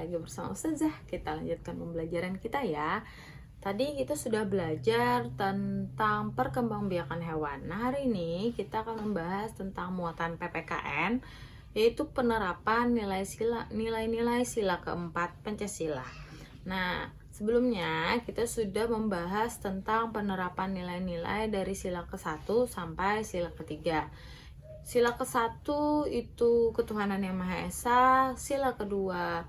lagi bersama Ustazah. Kita lanjutkan pembelajaran kita ya. Tadi kita sudah belajar tentang perkembangbiakan hewan. Nah, hari ini kita akan membahas tentang muatan PPKN, yaitu penerapan nilai-nilai sila keempat Pancasila. Nah, sebelumnya kita sudah membahas tentang penerapan nilai-nilai dari sila ke-1 sampai sila ke-3. Sila ke-1 itu ketuhanan yang Maha Esa, sila kedua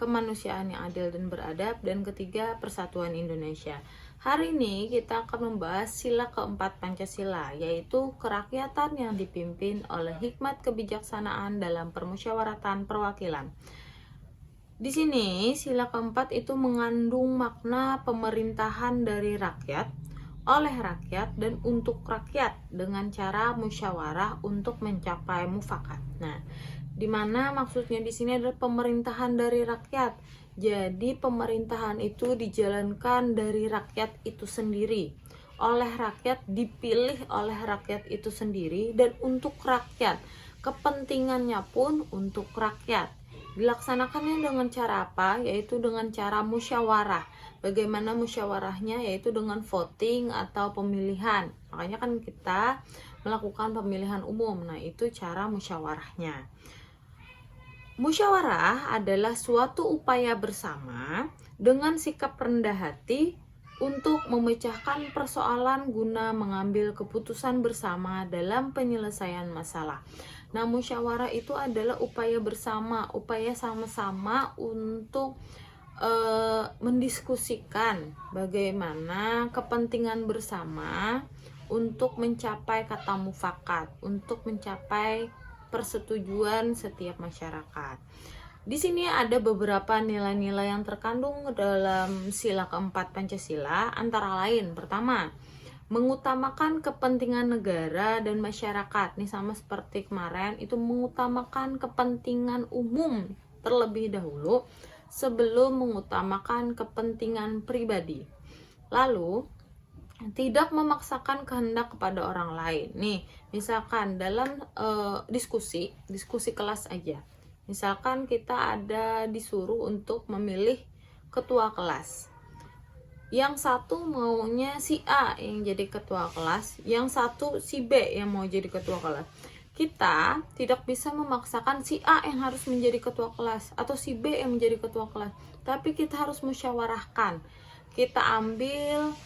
kemanusiaan yang adil dan beradab, dan ketiga persatuan Indonesia. Hari ini kita akan membahas sila keempat Pancasila, yaitu kerakyatan yang dipimpin oleh hikmat kebijaksanaan dalam permusyawaratan perwakilan. Di sini sila keempat itu mengandung makna pemerintahan dari rakyat, oleh rakyat, dan untuk rakyat dengan cara musyawarah untuk mencapai mufakat. Nah, di mana maksudnya di sini adalah pemerintahan dari rakyat. Jadi pemerintahan itu dijalankan dari rakyat itu sendiri, oleh rakyat, dipilih oleh rakyat itu sendiri, dan untuk rakyat. Kepentingannya pun untuk rakyat. Dilaksanakannya dengan cara apa? Yaitu dengan cara musyawarah. Bagaimana musyawarahnya? Yaitu dengan voting atau pemilihan. Makanya kan kita melakukan pemilihan umum. Nah, itu cara musyawarahnya. Musyawarah adalah suatu upaya bersama dengan sikap rendah hati untuk memecahkan persoalan guna mengambil keputusan bersama dalam penyelesaian masalah. Nah, musyawarah itu adalah upaya bersama, upaya sama-sama untuk mendiskusikan bagaimana kepentingan bersama untuk mencapai kata mufakat, untuk mencapai persetujuan setiap masyarakat. Di sini ada beberapa nilai-nilai yang terkandung dalam sila keempat Pancasila, antara lain, pertama, mengutamakan kepentingan negara dan masyarakat. Nih sama seperti kemarin, itu mengutamakan kepentingan umum terlebih dahulu sebelum mengutamakan kepentingan pribadi. Lalu, tidak memaksakan kehendak kepada orang lain. Nih, misalkan dalam diskusi kelas aja. Misalkan kita ada disuruh untuk memilih ketua kelas. Yang satu maunya si A yang jadi ketua kelas, yang satu si B yang mau jadi ketua kelas. Kita tidak bisa memaksakan si A yang harus menjadi ketua kelas atau si B yang menjadi ketua kelas, tapi kita harus musyawarahkan. Kita ambil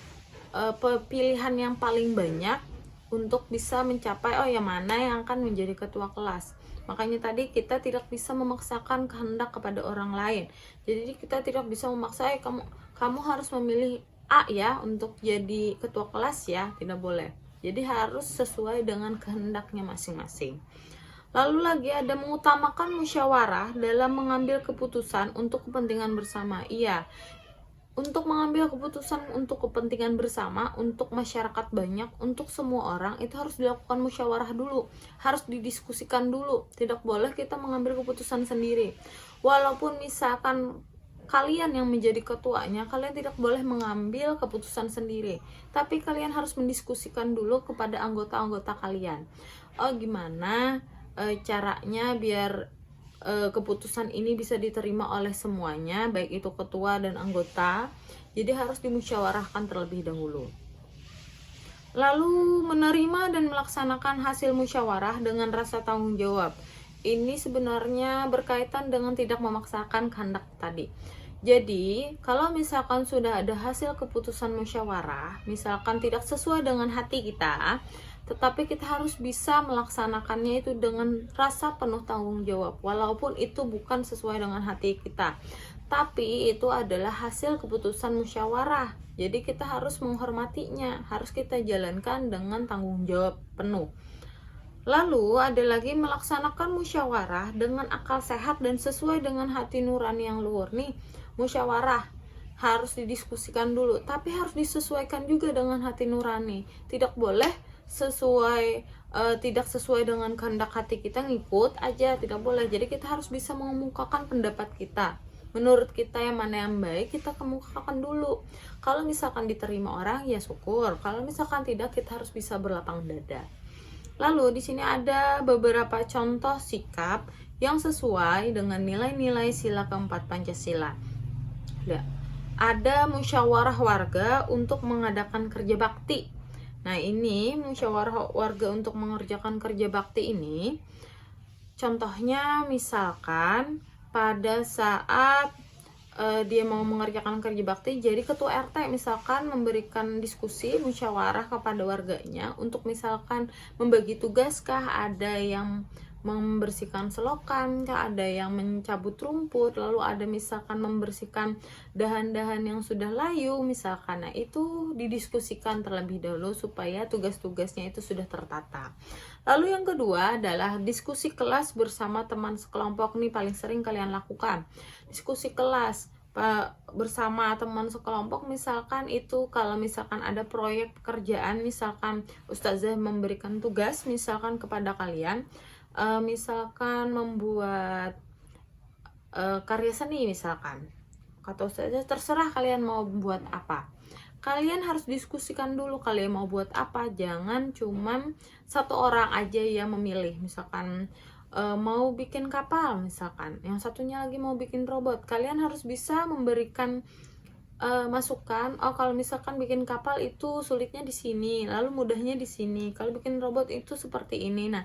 pilihan yang paling banyak untuk bisa mencapai yang mana yang akan menjadi ketua kelas. Makanya tadi kita tidak bisa memaksakan kehendak kepada orang lain. Jadi kita tidak bisa memaksa kamu harus memilih A ya untuk jadi ketua kelas ya, tidak boleh. Jadi harus sesuai dengan kehendaknya masing-masing. Lalu lagi ada mengutamakan musyawarah dalam mengambil keputusan untuk kepentingan bersama. Iya, untuk mengambil keputusan untuk kepentingan bersama, untuk masyarakat banyak, untuk semua orang, itu harus dilakukan musyawarah dulu, harus didiskusikan dulu. Tidak boleh kita mengambil keputusan sendiri. Walaupun misalkan kalian yang menjadi ketuanya, kalian tidak boleh mengambil keputusan sendiri, tapi kalian harus mendiskusikan dulu kepada anggota-anggota kalian. Gimana caranya biar keputusan ini bisa diterima oleh semuanya, baik itu ketua dan anggota. Jadi harus dimusyawarahkan terlebih dahulu. Lalu menerima dan melaksanakan hasil musyawarah dengan rasa tanggung jawab. Ini sebenarnya berkaitan dengan tidak memaksakan kehendak tadi. Jadi, kalau misalkan sudah ada hasil keputusan musyawarah, misalkan tidak sesuai dengan hati kita, tetapi kita harus bisa melaksanakannya itu dengan rasa penuh tanggung jawab, walaupun itu bukan sesuai dengan hati kita. Tapi itu adalah hasil keputusan musyawarah. Jadi kita harus menghormatinya, harus kita jalankan dengan tanggung jawab penuh. Lalu ada lagi melaksanakan musyawarah dengan akal sehat dan sesuai dengan hati nurani yang luhur. Nih, musyawarah harus didiskusikan dulu, tapi harus disesuaikan juga dengan hati nurani. Tidak boleh tidak sesuai dengan kehendak hati kita, ngikut aja, tidak boleh. Jadi kita harus bisa mengemukakan pendapat kita. Menurut kita yang mana yang baik, kita kemukakan dulu. Kalau misalkan diterima orang, ya syukur. Kalau misalkan tidak, kita harus bisa berlapang dada. Lalu di sini ada beberapa contoh sikap yang sesuai dengan nilai-nilai sila keempat Pancasila. Ada musyawarah warga untuk mengadakan kerja bakti. Nah, ini musyawarah warga untuk mengerjakan kerja bakti ini, contohnya misalkan pada saat dia mau mengerjakan kerja bakti, jadi ketua RT misalkan memberikan diskusi musyawarah kepada warganya untuk misalkan membagi tugas kah, ada yang membersihkan selokan kah, ada yang mencabut rumput, lalu ada misalkan membersihkan dahan-dahan yang sudah layu misalkan. Nah, itu didiskusikan terlebih dahulu supaya tugas-tugasnya itu sudah tertata. Lalu yang kedua adalah diskusi kelas bersama teman sekelompok. Nih paling sering kalian lakukan. Diskusi kelas bersama teman sekelompok, misalkan itu kalau misalkan ada proyek pekerjaan, misalkan ustazah memberikan tugas misalkan kepada kalian, misalkan membuat karya seni misalkan, kata ustazah terserah kalian mau buat apa, kalian harus diskusikan dulu kalian mau buat apa. Jangan cuman satu orang aja yang memilih, misalkan mau bikin kapal misalkan, yang satunya lagi mau bikin robot. Kalian harus bisa memberikan masukan, oh kalau misalkan bikin kapal itu sulitnya di sini, lalu mudahnya di sini, kalau bikin robot itu seperti ini. Nah,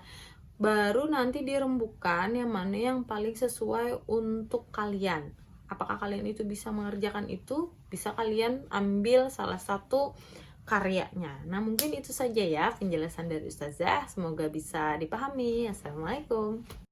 baru nanti dirembukan yang mana yang paling sesuai untuk kalian. Apakah kalian itu bisa mengerjakan itu? Bisa kalian ambil salah satu karyanya. Nah, mungkin itu saja ya penjelasan dari Ustazah. Semoga bisa dipahami. Assalamualaikum.